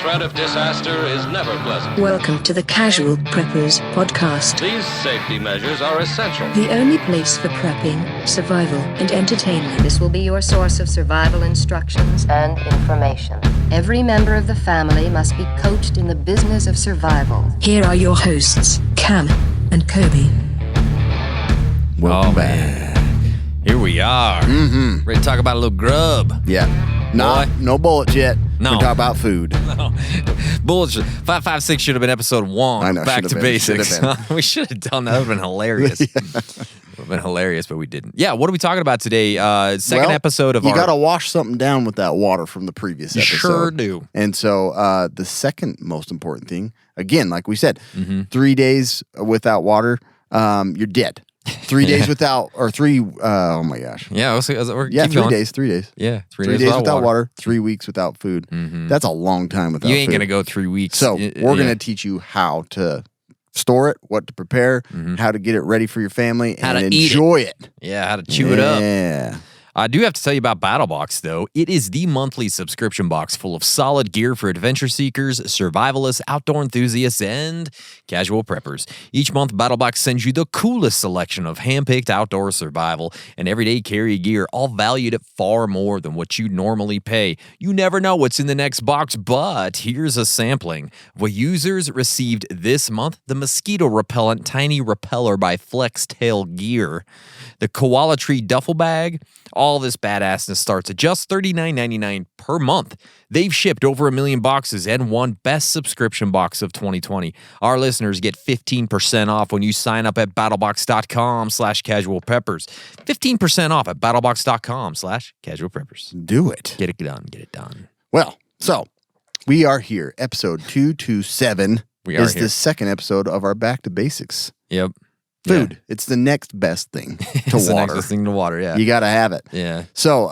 threat of disaster is never pleasant. Welcome to the Casual Preppers podcast. These safety measures are essential. The only place for prepping, survival, and entertainment. This will be your source of survival instructions and information. Every member of the family must be coached in the business of survival. Here are your hosts, Cam and Kobe. Welcome back. Here we are. Mm-hmm. Ready to talk about a little grub. Yeah. No bullets yet. No. We're talking about food. No. Bullets. 556 should have been episode 1. I know, Back to basics. Should've We should have done that. That would have been hilarious. Would have been hilarious, but we didn't. Yeah, what are we talking about today? Second episode of you got to wash something down with that water from the previous episode. Sure do. And so the second most important thing, again, like we said, 3 days without water, you're dead. 3 days without, or three, oh my gosh. Yeah, we're 3 days. 3 days. Yeah, 3 days without water, 3 weeks without food. That's a long time without food. You ain't going to go 3 weeks. So we're going to teach you how to store it, what to prepare, how to get it ready for your family, How and to eat enjoy it. Yeah, how to chew it up. Yeah. I do have to tell you about BattleBox, though. It is the monthly subscription box full of solid gear for adventure seekers, survivalists, outdoor enthusiasts, and casual preppers. Each month, BattleBox sends you the coolest selection of hand-picked outdoor survival and everyday carry gear, all valued at far more than what you normally pay. You never know what's in the next box, but here's a sampling. What users received this month: the mosquito repellent Tiny Repeller by Flex Tail Gear, the Koala Tree duffel bag. All this badassness starts at just $39.99 per month. They've shipped over 1 million boxes and won Best Subscription Box of 2020. Our listeners get 15% off when you sign up at battlebox.com/casualpreppers. 15% off at battlebox.com/casualpreppers. Do it. Get it done. Get it done. Well, so we are here. Episode 227 is here. the second episode of our Back to Basics. Yep. Food. Yeah. It's the next best thing to It's the water. next best thing to water, yeah. You got to have it. Yeah. So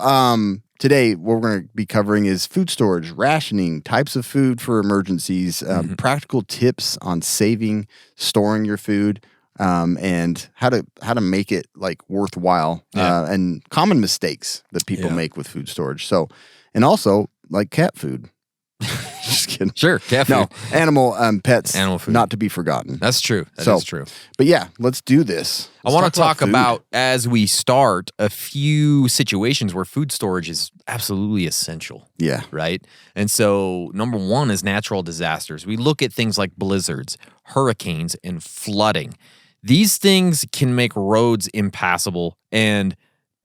today what we're going to be covering is food storage, rationing, types of food for emergencies, practical tips on saving, storing your food, and how to make it like worthwhile, and common mistakes that people make with food storage. So, and also like cat food. Just kidding. Sure, cat food. No, pets, Animal food. not to be forgotten. That's true. That is true. But yeah, let's do this. I want to talk food. about, as we start, a few situations where food storage is absolutely essential. Yeah. Right? And so, number one is natural disasters. We look at things like blizzards, hurricanes, and flooding. These things can make roads impassable. And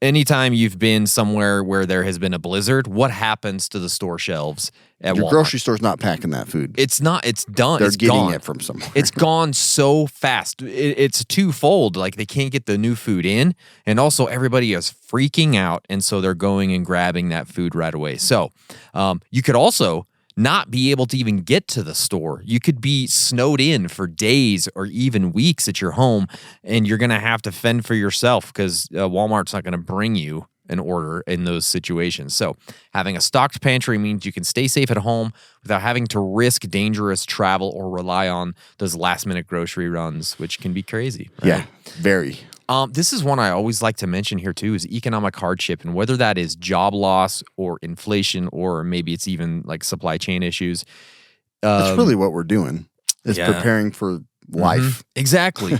anytime you've been somewhere where there has been a blizzard, what happens to the store shelves at Your Walmart? grocery store's not packing that food. It's not. It's done. They're It's getting gone. it from somewhere. It's gone so fast. It's twofold. Like, they can't get the new food in, and also everybody is freaking out, and so they're going and grabbing that food right away. So you could also not be able to even get to the store. You could be snowed in for days or even weeks at your home, and you're going to have to fend for yourself because Walmart's not going to bring you an order in those situations. So having a stocked pantry means you can stay safe at home without having to risk dangerous travel or rely on those last-minute grocery runs, which can be crazy. Right? Yeah, very. This is one I always like to mention here, too, is economic hardship, and whether that is job loss or inflation or maybe it's even like supply chain issues. That's really what we're doing, is preparing for life. Exactly.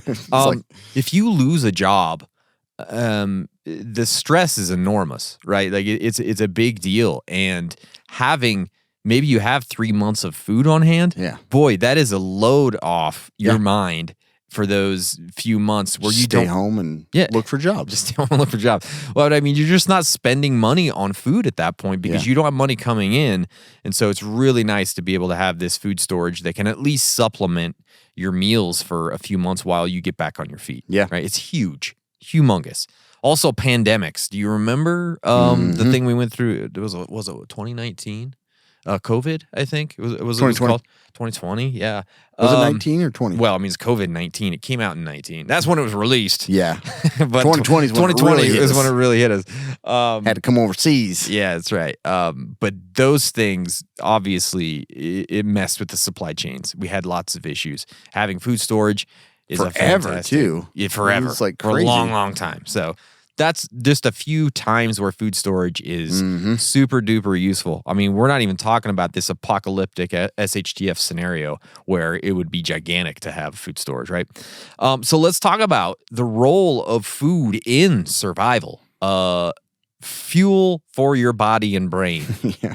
If you lose a job, the stress is enormous, right? Like it's a big deal, and having maybe you have 3 months of food on hand. Yeah, boy, that is a load off your mind for those few months where you stay don't home and look for jobs. Just stay home and look for jobs. Well, I mean, you're just not spending money on food at that point because you don't have money coming in, and so it's really nice to be able to have this food storage that can at least supplement your meals for a few months while you get back on your feet. Yeah, right. It's humongous. Also, pandemics. Do you remember the thing we went through? Was it 2019? COVID, I think. It was 2020. Called 2020, yeah. Was it 19 or 20? Well, I mean, it's COVID-19. It came out in 19. That's when it was released. Yeah. But 2020 is when it really hit us. when it really hit us. Had to come overseas. Yeah, that's right. But those things, obviously, it messed with the supply chains. We had lots of issues. Having food storage is forever, a fantastic, too. Yeah, forever. It's like for a crazy. long, long time. So that's just a few times where food storage is super duper useful. I mean, we're not even talking about this apocalyptic SHTF scenario where it would be gigantic to have food storage, right? So let's talk about the role of food in survival. Fuel for your body and brain,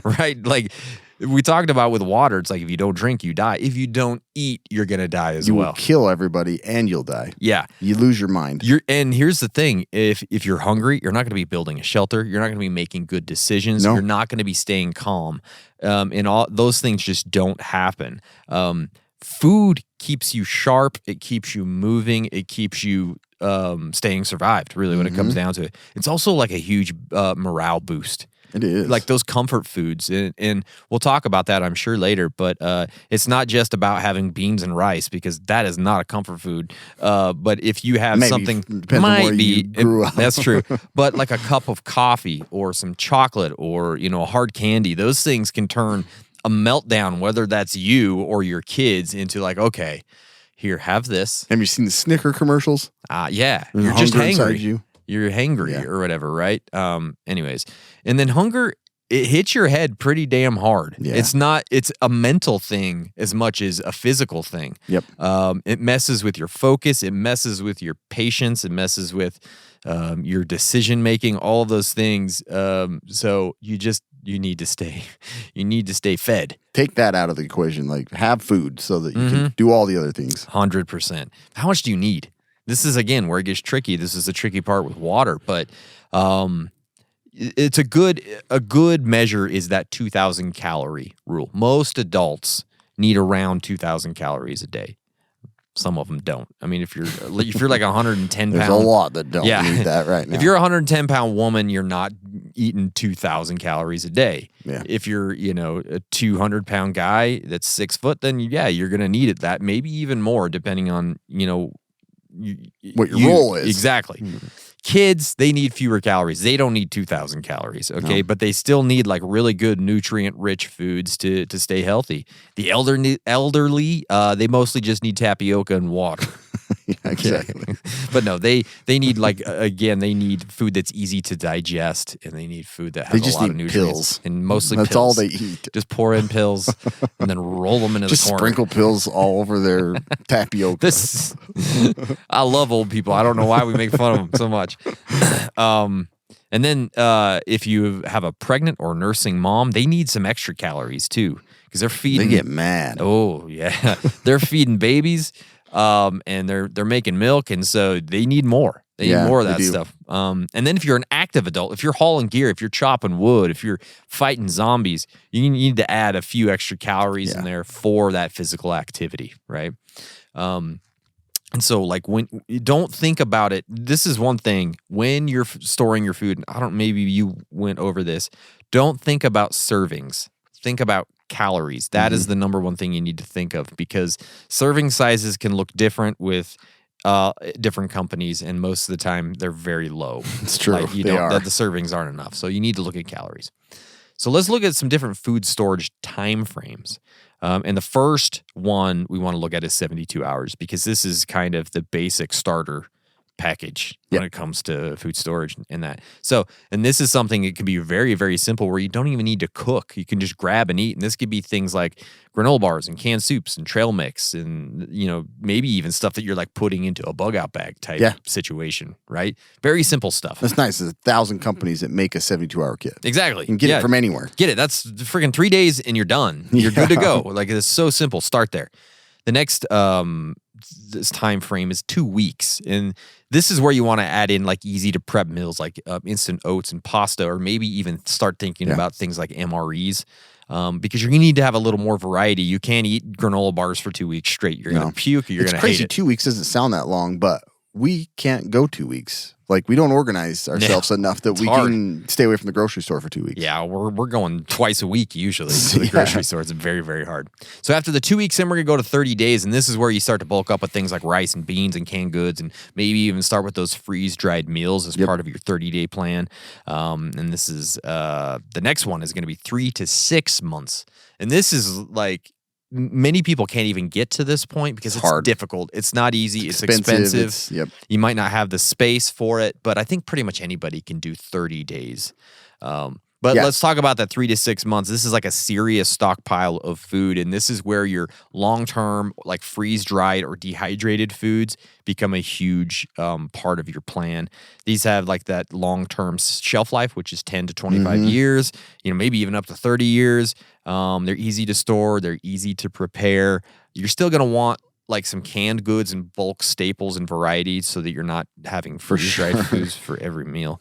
right? Like we talked about with water, it's like if you don't drink, you die. If you don't eat, you're gonna die as well. You will kill everybody and you'll die. Yeah, you lose your mind. And here's the thing: if you're hungry, you're not gonna be building a shelter. You're not gonna be making good decisions. No. You're not gonna be staying calm. And all those things just don't happen. Food keeps you sharp. It keeps you moving. It keeps you staying survived, really, when it comes down to it. It's also like a huge morale boost. It is. Like those comfort foods. And we'll talk about that, I'm sure, later. But it's not just about having beans and rice, because that is not a comfort food. But if you have something, depends on where you grew up. That's true. But like a cup of coffee or some chocolate or, a hard candy, those things can turn a meltdown, whether that's you or your kids, into like, okay, here, have this. Have you seen the Snicker commercials? Yeah. There's You're just hunger inside hangry. you. You're hangry or whatever, right? Anyways. And then hunger, it hits your head pretty damn hard. Yeah. It's a mental thing as much as a physical thing. Yep. It messes with your focus. It messes with your patience. It messes with your decision making, all of those things. So you need to stay fed. Take that out of the equation. Like, have food so that you can do all the other things. 100%. How much do you need? This is, again, where it gets tricky. This is the tricky part with water, but it's a good measure is that 2,000 calorie rule. Most adults need around 2,000 calories a day. Some of them don't. I mean, if you're like 110 There's pound, a lot that don't need that right now. If you're a 110 pound woman, you're not eating 2,000 calories a day. Yeah. If you're, a 200 pound guy that's 6 foot, then you're going to need it that, maybe even more, depending on, what your role is. Exactly. Kids, they need fewer calories. They don't need 2,000 calories, okay? No. But they still need like really good nutrient-rich foods to stay healthy. The elderly, they mostly just need tapioca and water. Yeah, exactly. But no, they need they need food that's easy to digest, and they need food that has They just a lot need of nutrients. pills. And mostly That's pills. all they eat. Just pour in pills and then roll them into Just the corner. sprinkle pills all over their tapioca. I love old people. I don't know why we make fun of them so much. And then if you have a pregnant or nursing mom, they need some extra calories too, because they're feeding. They get mad. Oh yeah, they're feeding babies, and they're making milk, and so they need more. They need more of that stuff. And then if you're an active adult, if you're hauling gear, if you're chopping wood, if you're fighting zombies, you need to add a few extra calories in there for that physical activity, right? And so, like, when you don't think about it, this is one thing when you're storing your food. Maybe you went over this. Don't think about servings. Think about calories. That is the number one thing you need to think of, because serving sizes can look different with different companies, and most of the time they're very low. It's true. Like the servings aren't enough. So you need to look at calories. So let's look at some different food storage time frames. And the first one we want to look at is 72 hours, because this is kind of the basic starter package when it comes to food storage and that. So, and this is something that can be very, very simple, where you don't even need to cook. You can just grab and eat. And this could be things like granola bars and canned soups and trail mix and, maybe even stuff that you're like putting into a bug out bag type situation, right? Very simple stuff. That's nice. There's 1,000 companies that make a 72-hour kit. Exactly. You can get it from anywhere. Get it. That's freaking 3 days and you're done. You're good to go. Like, it's so simple. Start there. The next this time frame is 2 weeks, and this is where you want to add in like easy to prep meals like instant oats and pasta, or maybe even start thinking about things like MREs, because you're gonna need to have a little more variety. You can't eat granola bars for 2 weeks straight. You're gonna puke. Or you're gonna crazy. hate it. 2 weeks doesn't sound that long, but we can't go 2 weeks. Like, we don't organize ourselves enough that we can stay away from the grocery store for 2 weeks. Yeah, we're going twice a week usually to the grocery store. It's very, very hard. So after the 2 weeks, then we're going to go to 30 days, and this is where you start to bulk up with things like rice and beans and canned goods, and maybe even start with those freeze-dried meals as part of your 30-day plan. And this is the next one is going to be 3 to 6 months. And this is like many people can't even get to this point because it's hard. difficult. It's not easy. It's expensive. Yep. You might not have the space for it, but I think pretty much anybody can do 30 days. But let's talk about that 3 to 6 months. This is like a serious stockpile of food, and this is where your long-term, like freeze-dried or dehydrated foods become a huge part of your plan. These have like that long-term shelf life, which is 10 to 25 years, maybe even up to 30 years. They're easy to store. They're easy to prepare. You're still going to want like some canned goods and bulk staples and varieties so that you're not having freeze-dried foods for every meal.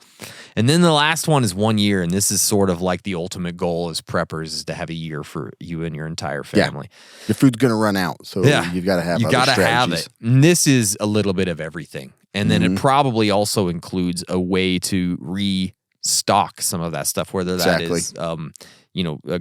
And then the last one is 1 year, and this is sort of like the ultimate goal as preppers is to have a year for you and your entire family. Yeah. Your food's going to run out, so you've got to have other strategies. Have it. And this is a little bit of everything. And then it probably also includes a way to restock some of that stuff, whether that is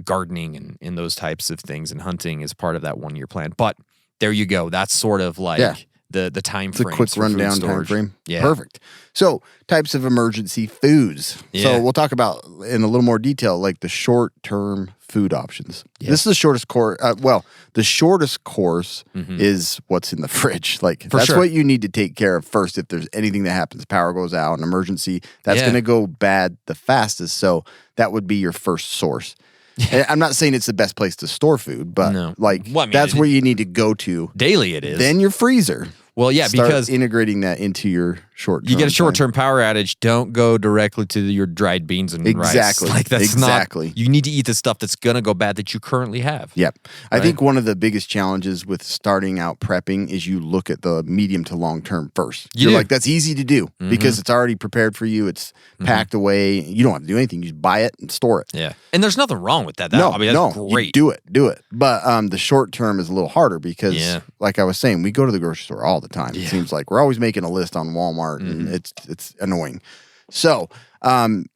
gardening and those types of things, and hunting is part of that 1 year plan. But there you go. That's sort of like the time frame. It's a quick rundown time frame. Yeah. Perfect. So types of emergency foods. Yeah. So we'll talk about in a little more detail, like the short-term food options. Yeah. This is the shortest course. The shortest course is what's in the fridge. Like that's what you need to take care of first. If there's anything that happens, power goes out, an emergency, that's going to go bad the fastest. So that would be your first source. I'm not saying it's the best place to store food, but that's where you need to go to. Daily it is. Then your freezer. Well, yeah, Start because integrating that into your short-term. You get a short-term power outage, don't go directly to your dried beans and rice. Like that's not. You need to eat the stuff that's going to go bad that you currently have. Yep. I think one of the biggest challenges with starting out prepping is you look at the medium to long-term first. You're like, that's easy to do because it's already prepared for you. It's packed away. You don't have to do anything. You just buy it and store it. Yeah. And there's nothing wrong with that. That's great. You do it. But the short-term is a little harder because, like I was saying, we go to the grocery store all the time. It seems like we're always making a list on Walmart, and it's annoying. So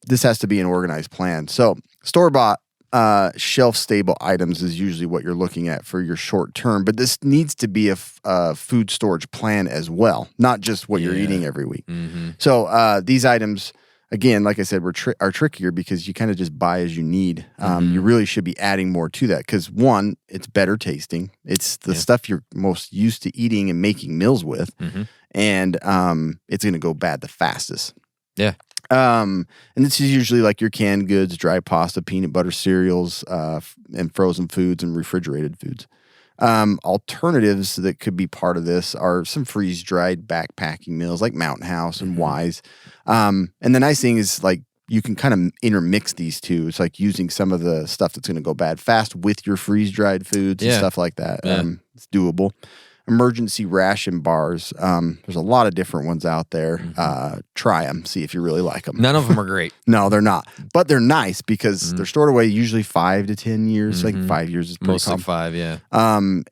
this has to be an organized plan. So store-bought shelf-stable items is usually what you're looking at for your short term, but this needs to be a food storage plan as well, not just what you're eating every week. So these items, again, like I said, are trickier because you kind of just buy as you need. You really should be adding more to that because, one, it's better tasting. It's the stuff you're most used to eating and making meals with, and it's going to go bad the fastest. Yeah. And this is usually like your canned goods, dry pasta, peanut butter cereals, and frozen foods and refrigerated foods. Alternatives that could be part of this are some freeze-dried backpacking meals like Mountain House and Wise. And the nice thing is like you can kind of intermix these two. It's like using some of the stuff that's going to go bad fast with your freeze-dried foods and stuff like that. It's doable. Emergency ration bars. There's a lot of different ones out there. Try them. See if you really like them. None of them are great. No, they're not. But they're nice because they're stored away usually 5 to 10 years. Like 5 years is pretty mostly common. 5, yeah.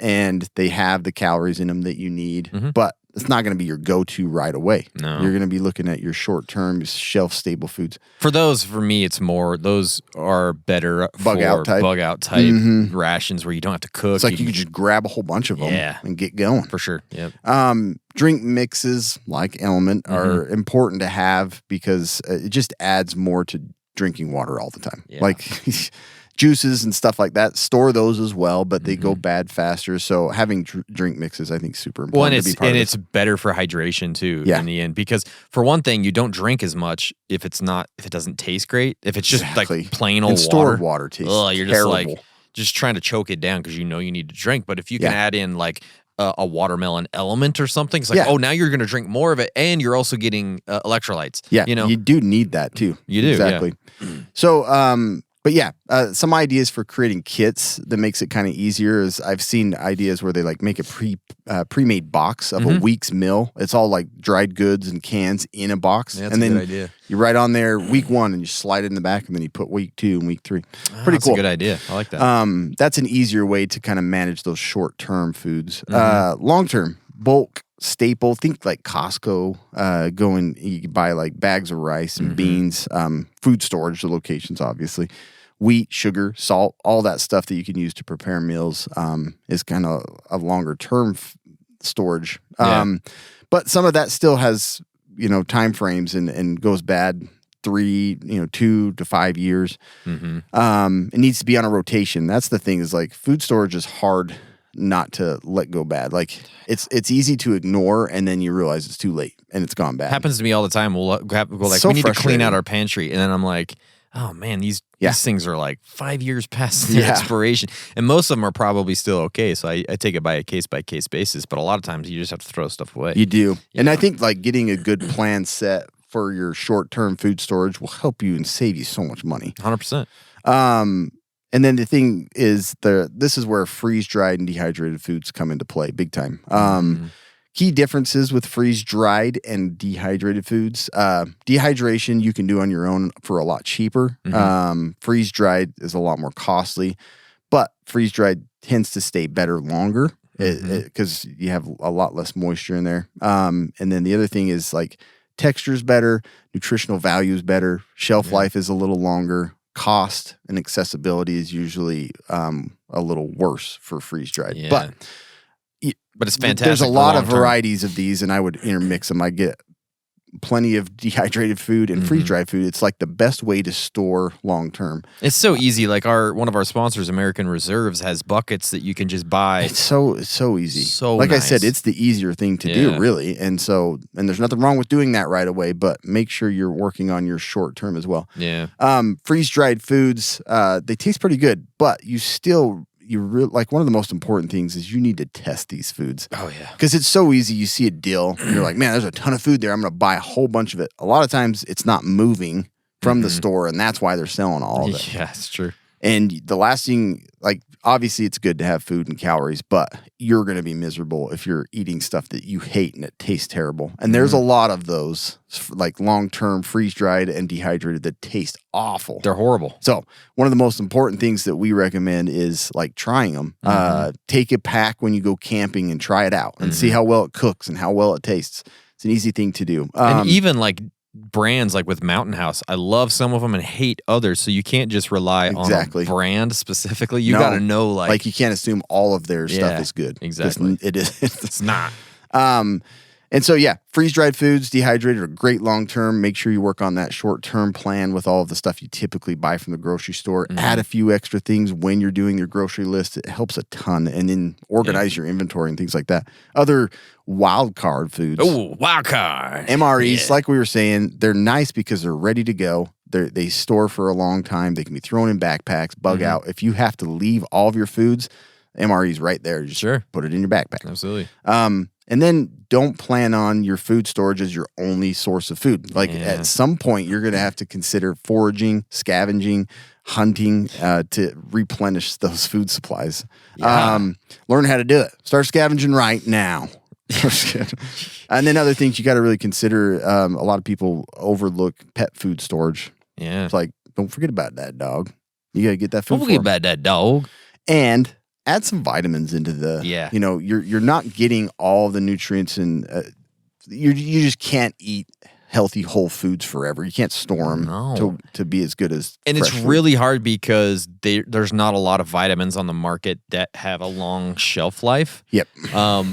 And they have the calories in them that you need. But it's not going to be your go-to right away. No. You're going to be looking at your short-term, shelf-stable foods. For me, it's more, those are better Bug-out type rations where you don't have to cook. It's like you can just grab a whole bunch of them and get going. For sure, yep. Drink mixes like Element are important to have because it just adds more to drinking water all the time. Yeah. Like juices and stuff like that, store those as well, but they go bad faster. So having drink mixes, I think, is super important. Well, and it's better for hydration too in the end, because for one thing, you don't drink as much if it doesn't taste great. If it's just like plain old water, stored water tastes you're terrible. just trying to choke it down because you need to drink. But if you can add in like a watermelon Element or something, it's like, now you're going to drink more of it, and you're also getting electrolytes. Yeah, you do need that too. You do exactly. Yeah. So, but yeah, some ideas for creating kits that makes it kind of easier is I've seen ideas where they like make a pre-made box of a week's meal. It's all like dried goods and cans in a box. Yeah, that's and then a good idea. You write on there week 1 and you slide it in the back, and then you put week 2 and week 3. Pretty cool. That's a good idea. I like that. That's an easier way to kind of manage those short-term foods. Long-term, bulk staple, think like Costco, you can buy like bags of rice and beans, food storage locations, obviously. Wheat, sugar, salt, all that stuff that you can use to prepare meals is kind of a longer term storage. But some of that still has, time frames and goes bad 2 to 5 years. It needs to be on a rotation. That's the thing, is like food storage is hard not to let go bad. Like it's easy to ignore, and then you realize it's too late and it's gone bad. Happens to me all the time. We'll go like, So we need to clean frustrating. out our pantry, and then I'm like, oh man, these things are like 5 years past their Yeah. expiration, and most of them are probably still okay. So I take it by a case basis, but a lot of times you just have to throw stuff away. You do. And I think like getting a good plan set for your short-term food storage will help you and save you so much money. 100%. And then the thing is this is where freeze-dried and dehydrated foods come into play big time. Key differences with freeze-dried and dehydrated foods. Dehydration you can do on your own for a lot cheaper. Freeze-dried is a lot more costly, but freeze-dried tends to stay better longer because you have a lot less moisture in there. And then the other thing is like texture's better, nutritional value is better, shelf life is a little longer, cost and accessibility is usually a little worse for freeze-dried. Yeah. But it's fantastic. There's a for lot of long-term. varieties of these, and I would intermix them. I get plenty of dehydrated food and freeze-dried food. It's like the best way to store long-term. It's so easy. Like one of our sponsors, American Reserves, has buckets that you can just buy. It's so easy. So like I nice. said, it's the easier thing to do, really. And there's nothing wrong with doing that right away, but make sure you're working on your short term as well. Yeah. Freeze-dried foods, they taste pretty good, but like one of the most important things is you need to test these foods. Oh yeah. Because it's so easy. You see a deal and you're like, man, there's a ton of food there. I'm going to buy a whole bunch of it. A lot of times it's not moving from the store, and that's why they're selling all of it. Yeah, it's true. And the last thing, like, obviously it's good to have food and calories, but you're going to be miserable if you're eating stuff that you hate and it tastes terrible. And there's a lot of those, like long-term freeze-dried and dehydrated, that taste awful. They're horrible. So one of the most important things that we recommend is like trying them. Take a pack when you go camping and try it out and see how well it cooks and how well it tastes. It's an easy thing to do. And even like brands like with Mountain House, I love some of them and hate others. So you can't just rely on a brand specifically. You got to know like you can't assume all of their stuff Yeah, is good. exactly. It is. It's not. And so, freeze-dried foods, dehydrated, are great long-term. Make sure you work on that short-term plan with all of the stuff you typically buy from the grocery store. Add a few extra things when you're doing your grocery list. It helps a ton. And then organize your inventory and things like that. Other wild card foods. Oh, wild card. MREs, like we were saying, they're nice because they're ready to go. They store for a long time. They can be thrown in backpacks, bug out. If you have to leave all of your foods, MRE's right there. Just put it in your backpack. Absolutely. And then don't plan on your food storage as your only source of food. Like at some point, you're going to have to consider foraging, scavenging, hunting to replenish those food supplies. Learn how to do it. Start scavenging right now. And then other things you got to really consider. A lot of people overlook pet food storage. Yeah. It's like, don't forget about that dog. You got to get that food. Don't forget about that dog. And add some vitamins into the, you're not getting all the nutrients, and you just can't eat healthy whole foods forever. You can't store them to be as good as And it's fresh food. really hard because there's not a lot of vitamins on the market that have a long shelf life. Yep.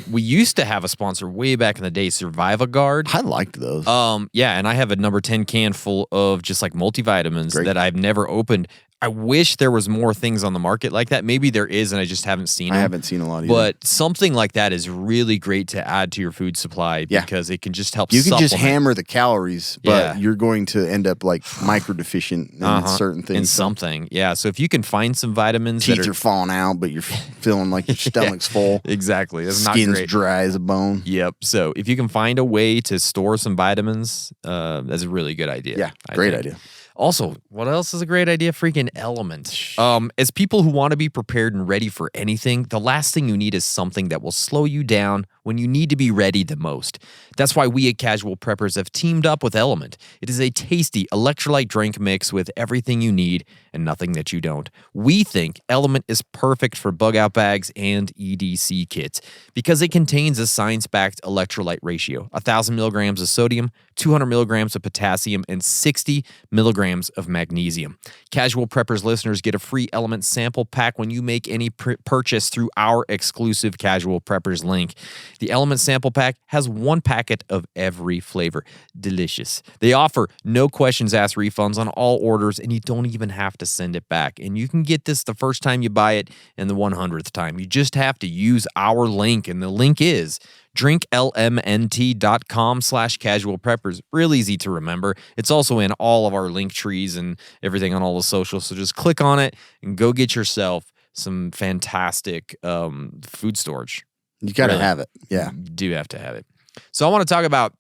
We used to have a sponsor way back in the day, Surviva-Guard. I liked those. And I have a number 10 can full of just like multivitamins that I've never opened. I wish there was more things on the market like that. Maybe there is, and I just haven't seen them. I haven't seen a lot either. But something like that is really great to add to your food supply because it can just help You can supplement. just hammer the calories, but you're going to end up like micro deficient in certain things. In something. Yeah. So if you can find some vitamins Teeth are falling out, but you're feeling like your stomach's full. Exactly. That's Skin's not great. dry as a bone. Yep. So if you can find a way to store some vitamins, that's a really good idea. Yeah, great idea. Also, what else is a great idea? Freaking Element. As people who want to be prepared and ready for anything, the last thing you need is something that will slow you down when you need to be ready the most. That's why we at Casual Preppers have teamed up with Element. It is a tasty electrolyte drink mix with everything you need and nothing that you don't. We think Element is perfect for bug out bags and EDC kits because it contains a science-backed electrolyte ratio, 1,000 milligrams of sodium, 200 milligrams of potassium, and 60 milligrams grams of magnesium. Casual Preppers listeners get a free Element sample pack when you make any purchase through our exclusive Casual Preppers link. The Element sample pack has 1 packet of every flavor. Delicious. They offer no questions asked refunds on all orders, and you don't even have to send it back. And you can get this the first time you buy it and the 100th time. You just have to use our link, and the link is drinklmnt.com/casual preppers. Real easy to remember. It's also in all of our link trees and everything on all the socials. So just click on it and go get yourself some fantastic food storage. You got to have it. Yeah. You do have to have it. So I want to talk about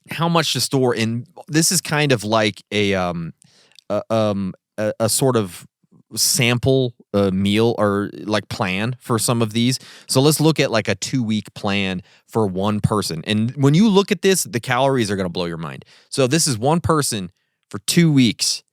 how much to store. And this is kind of like a sort of sample meal or like plan for some of these. So let's look at like a 2-week plan for one person. And when you look at this, the calories are going to blow your mind. So this is one person for 2 weeks,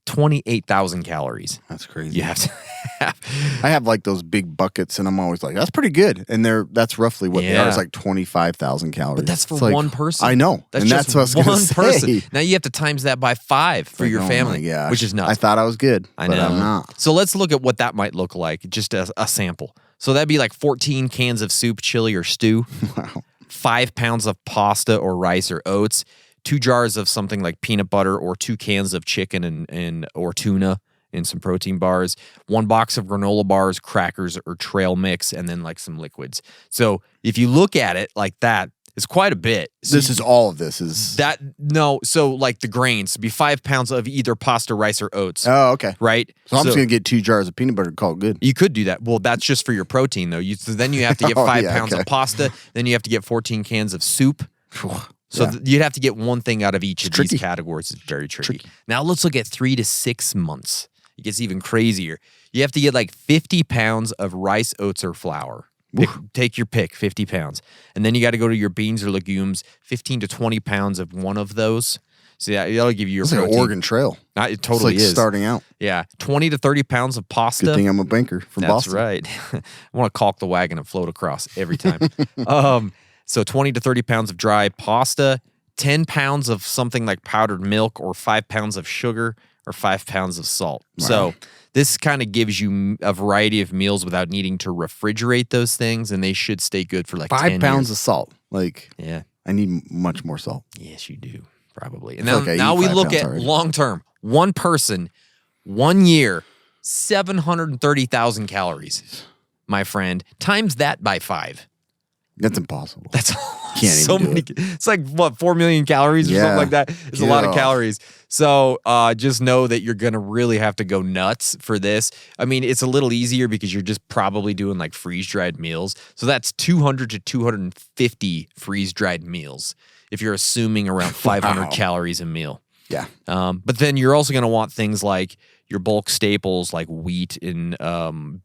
28,000 calories. That's crazy. You have to have. I have like those big buckets, and I'm always like, that's pretty good. And that's roughly what they are. It's like 25,000 calories. But that's for It's like, one person. I know. That's and just that's what I was gonna one person. say. Now you have to times that by 5 for your family, which is nuts. I thought I was good, I but know. I'm not. So let's look at what that might look like, just as a sample. So that'd be like 14 cans of soup, chili, or stew, Wow. 5 pounds of pasta or rice or oats, 2 jars of something like peanut butter, or 2 cans of chicken and or tuna and some protein bars, 1 box of granola bars, crackers, or trail mix, and then like some liquids. So if you look at it like that, it's quite a bit. So This is all of this is that no. So like the grains, it'd be 5 pounds of either pasta, rice, or oats. Oh, okay. Right. So I'm just gonna get 2 jars of peanut butter and call it good. You could do that. Well, that's just for your protein, though. So then you have to get Oh, 5 yeah, pounds okay. of pasta. Then you have to get 14 cans of soup. So Yeah. you'd have to get one thing out of each of tricky. these categories. It's very tricky. Now let's look at 3 to 6 months. It gets even crazier. You have to get like 50 pounds of rice, oats, or flour. Take your pick, 50 pounds. And then you got to go to your beans or legumes, 15 to 20 pounds of one of those. So yeah, that'll give you your It's like protein. an Oregon Trail. It totally it's like is. starting out. Yeah, 20 to 30 pounds of pasta. Good thing I'm a banker from That's Boston. right. I want to caulk the wagon and float across every time. So 20 to 30 pounds of dry pasta, 10 pounds of something like powdered milk, or 5 pounds of sugar, or 5 pounds of salt. Wow. So this kind of gives you a variety of meals without needing to refrigerate those things, and they should stay good for like 5 10 pounds years. of salt. Like, Yeah. I need much more salt. Yes, you do. Probably. And I feel like I now eat we 5 look pounds at already. long term. One person, 1 year, 730,000 calories, my friend. Times that by 5. That's impossible. That's Can't so even do many. It's like what, 4 million calories or something Yeah. like that. It's a lot of Yeah. calories. So just know that you're gonna really have to go nuts for this. I mean, it's a little easier because you're just probably doing like freeze dried meals. So that's 200 to 250 freeze dried meals if you're assuming around 500 Wow. calories a meal. Yeah. But then you're also going to want things like your bulk staples like wheat and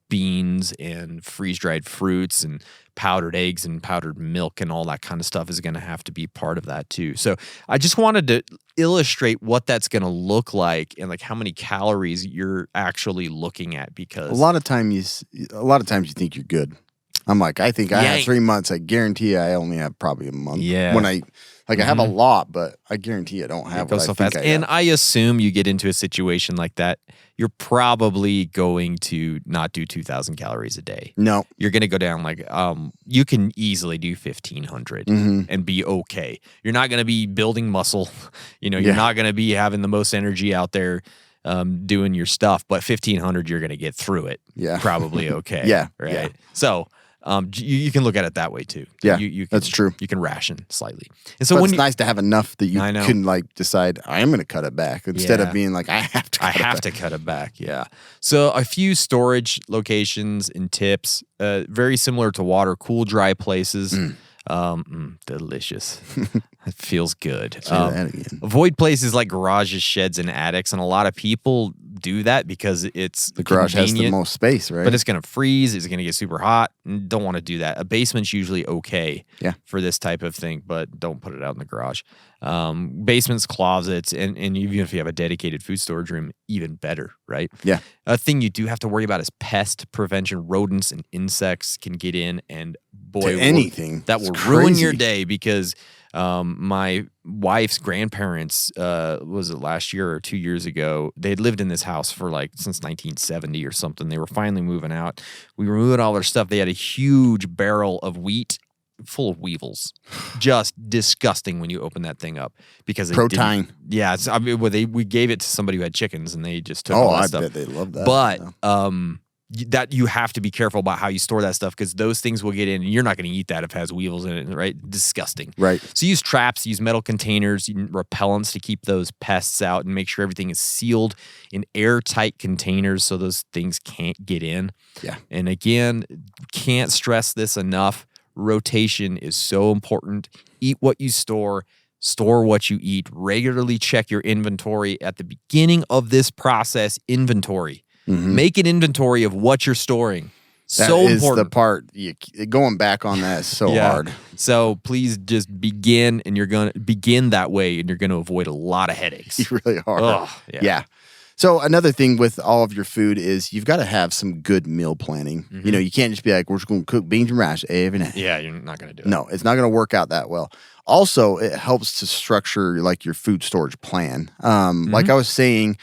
beans and freeze-dried fruits and powdered eggs and powdered milk and all that kind of stuff is going to have to be part of that too. So I just wanted to illustrate what that's going to look like and like how many calories you're actually looking at, because A lot of times you think you're good. I'm like, I think I Yeah. have 3 months. I guarantee I only have probably a month. Yeah. When I have a lot, but I guarantee I don't have it goes what so I think fast. I And have. I assume you get into a situation like that, you're probably going to not do 2,000 calories a day. No. You're going to go down like, you can easily do 1,500 and be okay. You're not going to be building muscle. You're Yeah. not going to be having the most energy out there doing your stuff, but 1,500, you're going to get through it. Yeah. Probably okay. Yeah, Right. yeah. So, you can look at it that way too. Yeah, you can, that's true. You can ration slightly. And so But when it's nice to have enough that you I know. can like decide I am going to cut it back instead Yeah. of being like I have to. I cut it have back. to cut it back. Yeah. So a few storage locations and tips, very similar to water, cool, dry places. Delicious. It feels good. Say that again. Avoid places like garages, sheds, and attics. And a lot of people do that because it's The garage has the convenient, most space, right? but it's going to freeze. It's going to get super hot. And don't want to do that. A basement's usually okay Yeah. for this type of thing, but don't put it out in the garage. basements, closets, and even if you have a dedicated food storage room, even better, right? Yeah. A thing you do have to worry about is pest prevention. Rodents and insects can get in, and boy, To anything. that It's will ruin your crazy. day because my wife's grandparents, was it last year or 2 years ago? They had lived in this house for like since 1970 or something. They were finally moving out. We were moving all their stuff. They had a huge barrel of wheat full of weevils. Just disgusting when you open that thing up because they Protein. didn't- Yeah, it's, I mean, we gave it to somebody who had chickens and they just took Oh, all that I stuff. bet they love that. But Yeah. that you have to be careful about how you store that stuff because those things will get in and you're not going to eat that if it has weevils in it, right? Disgusting. Right. So use traps, use metal containers, repellents to keep those pests out and make sure everything is sealed in airtight containers so those things can't get in. Yeah. And again, can't stress this enough. Rotation is so important. Eat what you store what you eat. Regularly check your inventory at the beginning of this process. Inventory. Make an inventory of what you're storing. That So is important. the part. Going back on that is so hard. So please just begin, and you're going to begin that way, and you're going to avoid a lot of headaches. You really are. Ugh, yeah. So another thing with all of your food is you've got to have some good meal planning. You know, you can't just be like, we're just going to cook beans and rice every night. Yeah, you're not going to do it. No, it's not going to work out that well. Also, it helps to structure like your food storage plan. Like I was saying,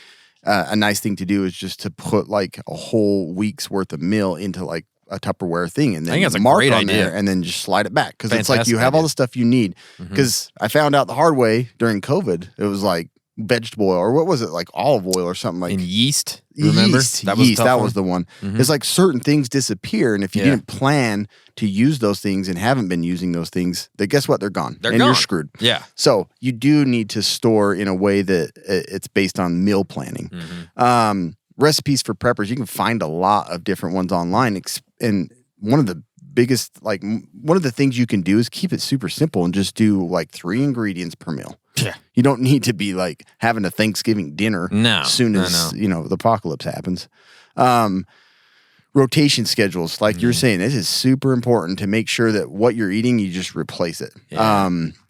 a nice thing to do is just to put like a whole week's worth of meal into like a Tupperware thing and I think then that's a mark great on idea. there and then just slide it back. Because it's like you Fantastic have all idea. the stuff you need. Because I found out the hard way during COVID, it was like vegetable oil or what was it, like olive oil or something like And yeast, remember? Yeast, That was a yeast, tough that one. was the one. It's like certain things disappear, and if you Yeah. didn't plan to use those things and haven't been using those things, then guess what? They're gone. They're and gone. you're screwed. Yeah. So you do need to store in a way that it's based on meal planning. Recipes for preppers, you can find a lot of different ones online, and one of the biggest, like one of the things you can do is keep it super simple and just do like 3 ingredients per meal. Yeah. You don't need to be like having a Thanksgiving dinner No, as soon as no. you know the apocalypse happens. Rotation schedules, like you're saying, this is super important to make sure that what you're eating, you just replace it. Yeah.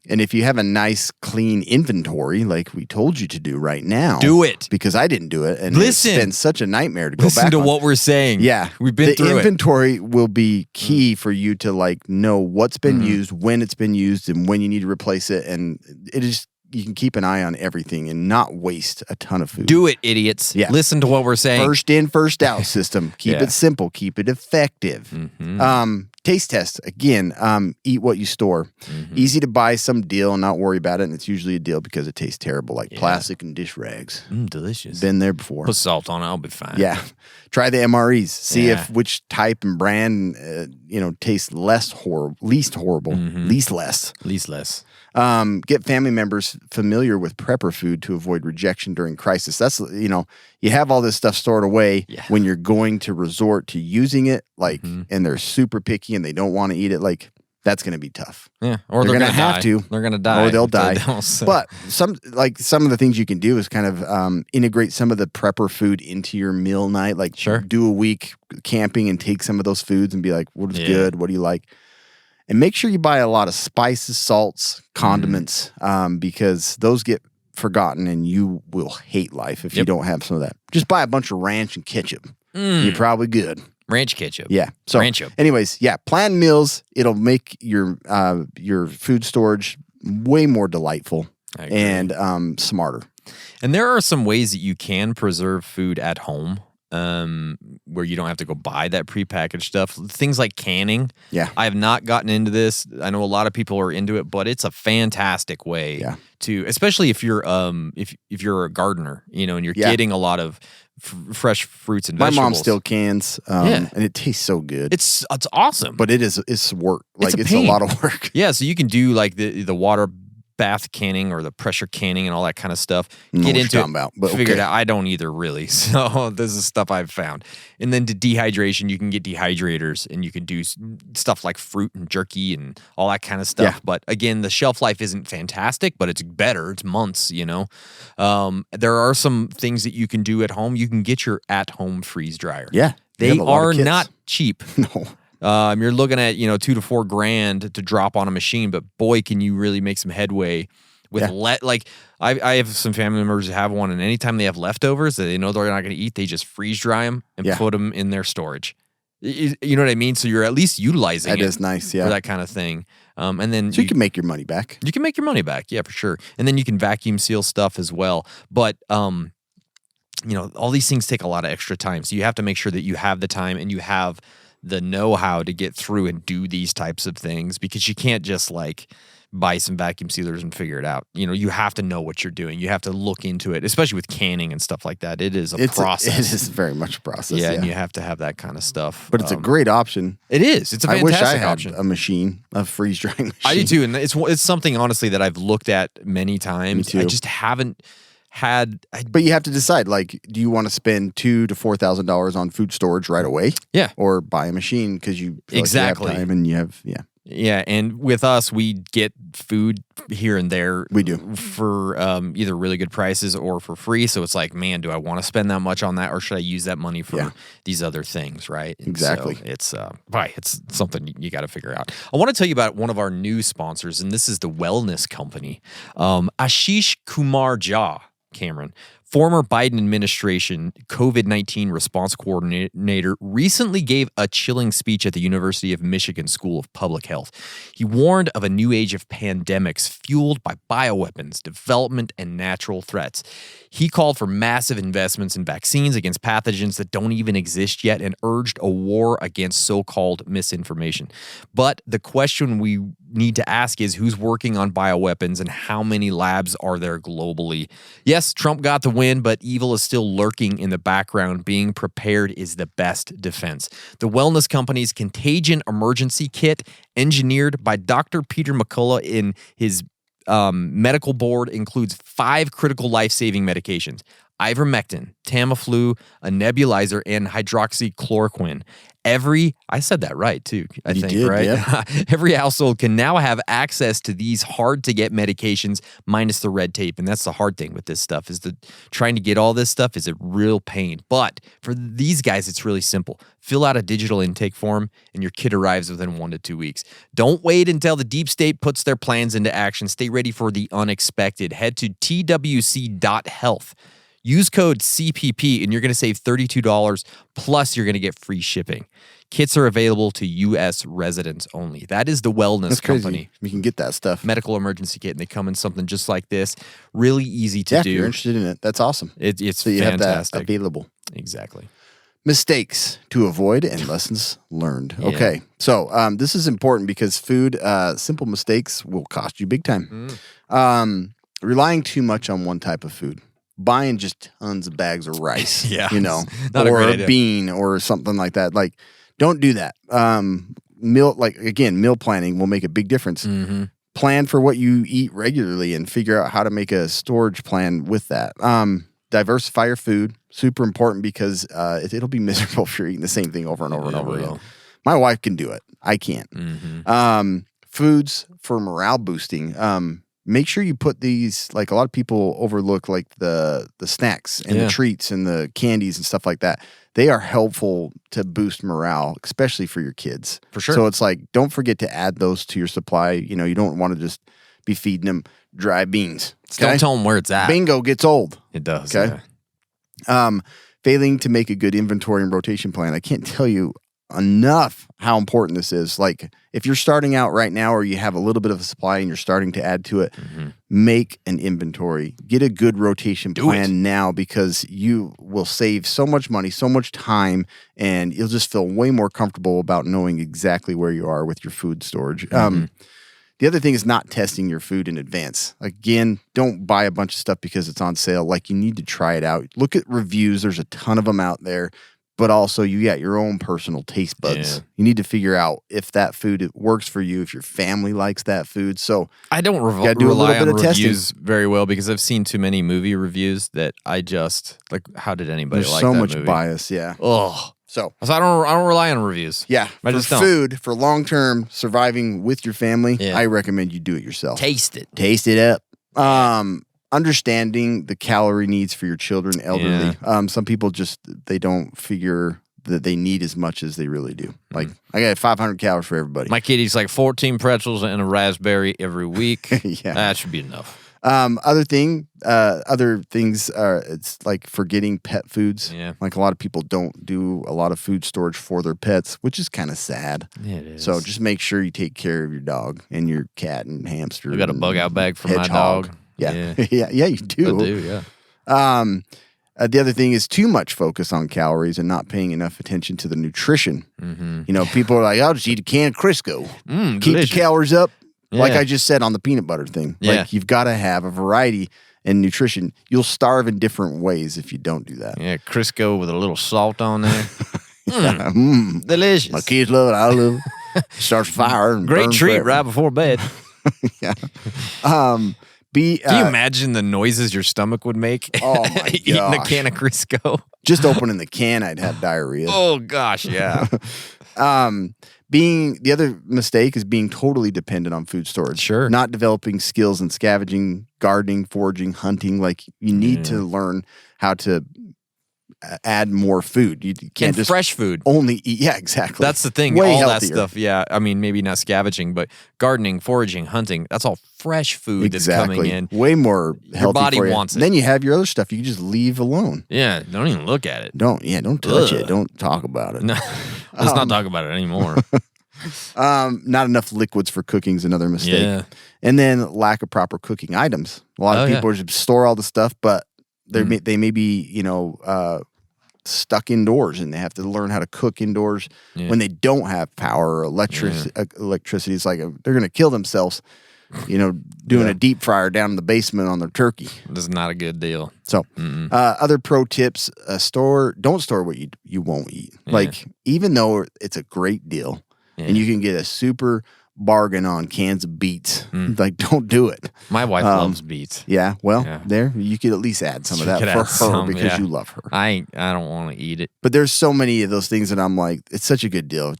And if you have a nice, clean inventory, like we told you to do right now, Do it. because I didn't do it, and Listen. it's been such a nightmare to go Listen back to on. what we're saying. Yeah, We've been the through it. inventory will be key for you to like know what's been used, when it's been used, and when you need to replace it. And it is you can keep an eye on everything and not waste a ton of food. Do it, idiots. Yeah. Listen to what we're saying. First in, first out system. Keep Yeah. it simple. Keep it effective. Taste test again. Eat what you store. Easy to buy some deal and not worry about it. And it's usually a deal because it tastes terrible, like plastic and dish rags. Delicious. Been there before. Put salt on it. I'll be fine. Yeah. Try the MREs. See Yeah. if which type and brand tastes least horrible, least less. Least less. Get family members familiar with prepper food to avoid rejection during crisis. That's you have all this stuff stored away when you're going to resort to using it, like, and they're super picky and they don't want to eat it. Like, that's going to be tough. Yeah. Or They're they're gonna going to have to. They're going to die. Or they'll if they die. don't, so. But some of the things you can do is kind of integrate some of the prepper food into your meal night. Like, Sure. do a week camping and take some of those foods and be like, what is Yeah. good? What do you like? And make sure you buy a lot of spices, salts, condiments, because those get forgotten and you will hate life if you don't have some of that. Just buy a bunch of ranch and ketchup. You're probably good. Ranch ketchup. Yeah. So, Rancho. anyways, plan meals. It'll make your food storage way more delightful I agree. and smarter. And there are some ways that you can preserve food at home where you don't have to go buy that prepackaged stuff. Things like canning. Yeah. I have not gotten into this. I know a lot of people are into it, but it's a fantastic way to, especially if you're if you're a gardener, and you're getting a lot of fresh fruits and My vegetables. mom still cans, and it tastes so good. It's awesome. But it's work. Like, it's a pain. lot of work. Yeah, so you can do like the water bath canning or the pressure canning and all that kind of stuff. Know Get what into you're it, talking about, but figure it okay. out. I don't either, really. So this is stuff I've found. And then to dehydration, you can get dehydrators and you can do stuff like fruit and jerky and all that kind of stuff. Yeah. But again, the shelf life isn't fantastic, but it's better. It's months, There are some things that you can do at home. You can get your at-home freeze dryer. Yeah. They have a lot of are kits. not cheap. No. You're looking at $2,000 to $4,000 to drop on a machine, but boy, can you really make some headway with Yeah. like I have some family members that have one, and anytime they have leftovers that they know they're not going to eat, they just freeze dry them and Yeah. put them in their storage. You know what I mean? So you're at least utilizing That it is nice, yeah. for that kind of thing. And then So you can make your money back. you can make your money back, yeah, for sure. And then you can vacuum seal stuff as well. But all these things take a lot of extra time. So you have to make sure that you have the time and you have the know-how to get through and do these types of things, because you can't just like buy some vacuum sealers and figure it out. You have to know what you're doing. You have to look into it, especially with canning and stuff like that. It is a process. It is very much a process. Yeah, Yeah, and you have to have that kind of stuff. but it's a great option. It is. It's a I fantastic wish I had option. a machine, a freeze drying machine. I do too, and it's something honestly that I've looked at many times. Me too. I just haven't had. But you have to decide, like, do you want to spend $2,000 to $4,000 on food storage right away? Yeah. Or buy a machine because you feel Exactly. like you have time and you have, Yeah, and with us, we get food here and there. We do. For either really good prices or for free. So it's like, man, do I want to spend that much on that, or should I use that money for these other things, right? And Exactly. so it's something you got to figure out. I want to tell you about one of our new sponsors, and this is the wellness company. Ashish Kumar Jha, Cameron, former Biden administration COVID-19 response coordinator, recently gave a chilling speech at the University of Michigan School of Public Health. He warned of a new age of pandemics fueled by bioweapons, development, and natural threats. He called for massive investments in vaccines against pathogens that don't even exist yet and urged a war against so-called misinformation. But the question we need to ask is, who's working on bioweapons and how many labs are there globally? Yes, Trump got the win, but evil is still lurking in the background. Being prepared is the best defense. The wellness company's Contagion Emergency Kit, engineered by Dr. Peter McCullough in his medical board, includes 5 critical life-saving medications: ivermectin, Tamiflu, a nebulizer, and hydroxychloroquine. I said that right too, I think, did, right? yeah. Every household can now have access to these hard-to-get medications minus the red tape. And that's the hard thing with this stuff, is that trying to get all this stuff is a real pain. But for these guys, it's really simple. Fill out a digital intake form and your kit arrives within 1 to 2 weeks. Don't wait until the deep state puts their plans into action. Stay ready for the unexpected. Head to twc.health. Use code CPP and you're going to save $32, plus you're going to get free shipping. Kits are available to U.S. residents only. That is the wellness That's crazy. company. You can get that stuff. Medical emergency kit, and they come in something just like this. Really easy to If do. you're interested in it, that's awesome. It's So you fantastic. have that available. Exactly. Mistakes to avoid and lessons learned. Yeah. Okay. So this is important because food, simple mistakes will cost you big time. Relying too much on one type of food. Buying just tons of bags of rice, Yeah, not not a or great a idea. bean or something like that. Like, don't do that. Meal planning will make a big difference. Mm-hmm. Plan for what you eat regularly and figure out how to make a storage plan with that. Diversify your food. Super important, because it'll be miserable if you're eating the same thing over and over and It over will. again. My wife can do it. I can't. Mm-hmm. Foods for morale boosting. Make sure you put these, like, a lot of people overlook, like the snacks and the treats and the candies and stuff like that. They are helpful to boost morale, especially for your kids. For sure. So it's like, don't forget to add those to your supply. You don't want to just be feeding them dry beans. Don't tell them where it's at. Bingo gets old. It does. Okay. Yeah. Failing to make a good inventory and rotation plan. I can't tell you enough how important this is. Like, if you're starting out right now, or you have a little bit of a supply and you're starting to add to it, make an inventory. Get a good rotation plan now, because you will save so much money, so much time, and you'll just feel way more comfortable about knowing exactly where you are with your food storage. The other thing is not testing your food in advance. Again, don't buy a bunch of stuff because it's on sale. Like, you need to try it out. Look at reviews. There's a ton of them out there. But also, you got your own personal taste buds. Yeah. You need to figure out if that food works for you, if your family likes that food. So I don't gotta do a little rely bit on of testing. reviews very well, because I've seen too many movie reviews that I just, like, how did anybody there's like so that much movie? bias. Yeah. Ugh. So I don't rely on reviews. yeah, I for just don't. food, for long-term surviving with your family, Yeah. I recommend you do it yourself. Taste it. Taste it up. Understanding the calorie needs for your children, elderly. Some people they don't figure that they need as much as they really do. Like, I got 500 calories for everybody. My kid eats like 14 pretzels and a raspberry every week. Yeah. That should be enough. Other things are, it's like forgetting pet foods. Yeah. Like a lot of people don't do a lot of food storage for their pets, which is kind of sad. Yeah, it is. So just make sure you take care of your dog and your cat and hamster. I got a bug out bag for my hedgehog. dog. Yeah. Yeah, you do. I do, yeah. The other thing is too much focus on calories and not paying enough attention to the nutrition. Mm-hmm. People are like, I'll just eat a can of Crisco. Keep delicious. the calories up. Like Yeah. I just said on the peanut butter thing. Yeah. Like you've got to have a variety in nutrition. You'll starve in different ways if you don't do that. Yeah, Crisco with a little salt on there. Delicious. My kids love it. I love it. Starts fire. And Great burns treat forever. right before bed. Yeah. Can you imagine the noises your stomach would make? Oh, my Eating a gosh. can of Crisco. Just opening the can, I'd have diarrhea. Oh gosh, yeah. The other mistake is being totally dependent on food storage. Sure. Not developing skills in scavenging, gardening, foraging, hunting. Like you need to learn how to add more food. You can't And just fresh food. only eat. Yeah, exactly. That's the thing. Way all healthier. that stuff. Yeah. I mean, maybe not scavenging, but gardening, foraging, hunting. That's all fresh food that's coming in. Way more healthy body for you. wants it. Then you have your other stuff you can just leave alone. Yeah. Don't even look at it. Don't touch Ugh. it. Don't talk about it. No. Let's not talk about it anymore. Not enough liquids for cooking is another mistake. Yeah. And then lack of proper cooking items. A lot of people just store all the stuff, but they may be, stuck indoors and they have to learn how to cook indoors when they don't have power or electricity. It's like they're going to kill themselves, doing a deep fryer down in the basement on their turkey. This is not a good deal. So, other pro tips: don't store what you won't eat. Like even though it's a great deal, and you can get a super bargain on cans of beets, like don't do it. My wife loves beets. Yeah, well, there you could at least add some of that for her because you love her. I don't want to eat it. But there's so many of those things that I'm like, it's such a good deal.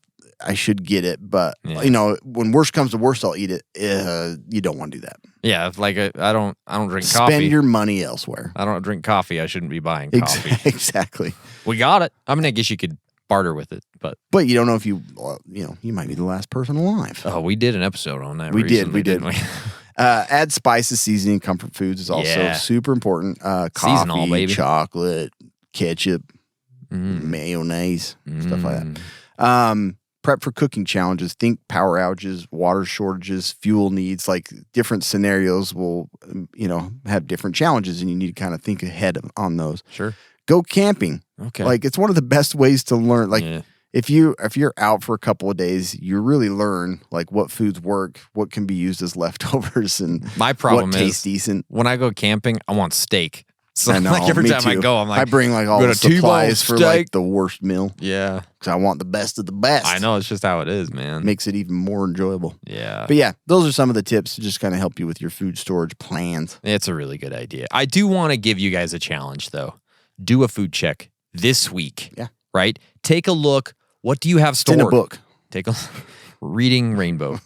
I should get it, but when worst comes to worst, I'll eat it. You don't want to do that. Yeah, like I don't drink coffee. Spend your money elsewhere. I don't drink coffee. I shouldn't be buying coffee. Exactly. We got it. I mean, I guess you could barter with it, but you don't know if you might be the last person alive. Oh, we did an episode on that. We recently, did. didn't we? Add spices, seasoning, comfort foods is also super important. Coffee, Seasonal, baby. Chocolate, ketchup, mayonnaise, stuff like that. Prep for cooking challenges. Think power outages, water shortages, fuel needs. Like different scenarios will, have different challenges, and you need to kind of think ahead on those. Sure. Go camping. Okay. Like it's one of the best ways to learn. Like if you're out for a couple of days, you really learn like what foods work, what can be used as leftovers, and my problem what tastes is decent. When I go camping, I want steak. So I know, like every me time I too. go, I'm like, I bring like all got the a T-bone supplies for like steak. the worst meal Yeah. because I want the best of the best. I know, it's just how it is, man. Makes it even more enjoyable. Yeah. But yeah, those are some of the tips to just kind of help you with your food storage plans. It's a really good idea. I do want to give you guys a challenge, though. Do a food check this week. Yeah. Right? Take a look. What do you have stored? It's in a book. Take a reading Rainbow.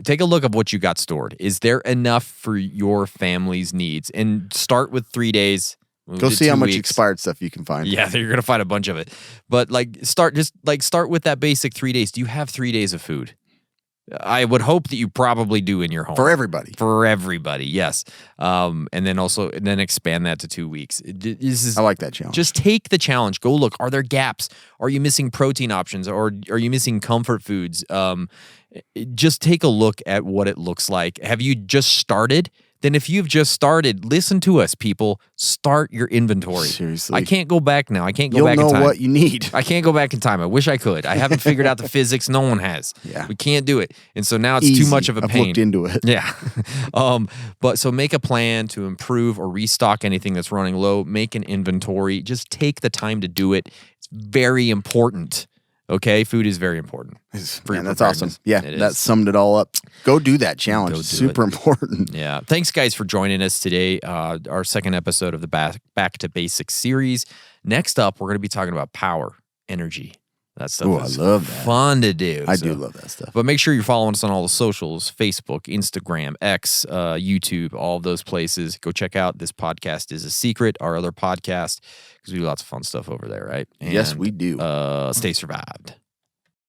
Take a look of what you got stored. Is there enough for your family's needs? And start with 3 days. Go see how much expired stuff you can find. Yeah, you're gonna find a bunch of it. But start with that basic 3 days. Do you have 3 days of food? I would hope that you probably do in your home. For everybody. For everybody, yes. And then expand that to 2 weeks. I like that challenge. Just take the challenge. Go look. Are there gaps? Are you missing protein options? Or are you missing comfort foods? Just take a look at what it looks like. Have you just started? Then if you've just started, listen to us, people. Start your inventory. Seriously. I can't go back now. I can't go You'll back in know time. what you need. I can't go back in time. I wish I could. I haven't figured out the physics. No one has. Yeah. We can't do it. And so now it's Easy. too much of a I've pain. looked into it. Yeah. But so make a plan to improve or restock anything that's running low. Make an inventory. Just take the time to do it. It's very important. Okay? Food is very important. For your Man, that's awesome. preparedness. Yeah, It that is. summed it all up. Go do that challenge. Go It's do super important. Yeah. Thanks, guys, for joining us today. Our second episode of the Back to Basics series. Next up, we're going to be talking about power, energy. That stuff Ooh, I is love that. fun to do. I do love that stuff. But make sure you're following us on all the socials, Facebook, Instagram, X, YouTube, all of those places. Go check out This Podcast is a Secret, our other podcast, because we do lots of fun stuff over there, right? Yes, we do. Stay survived.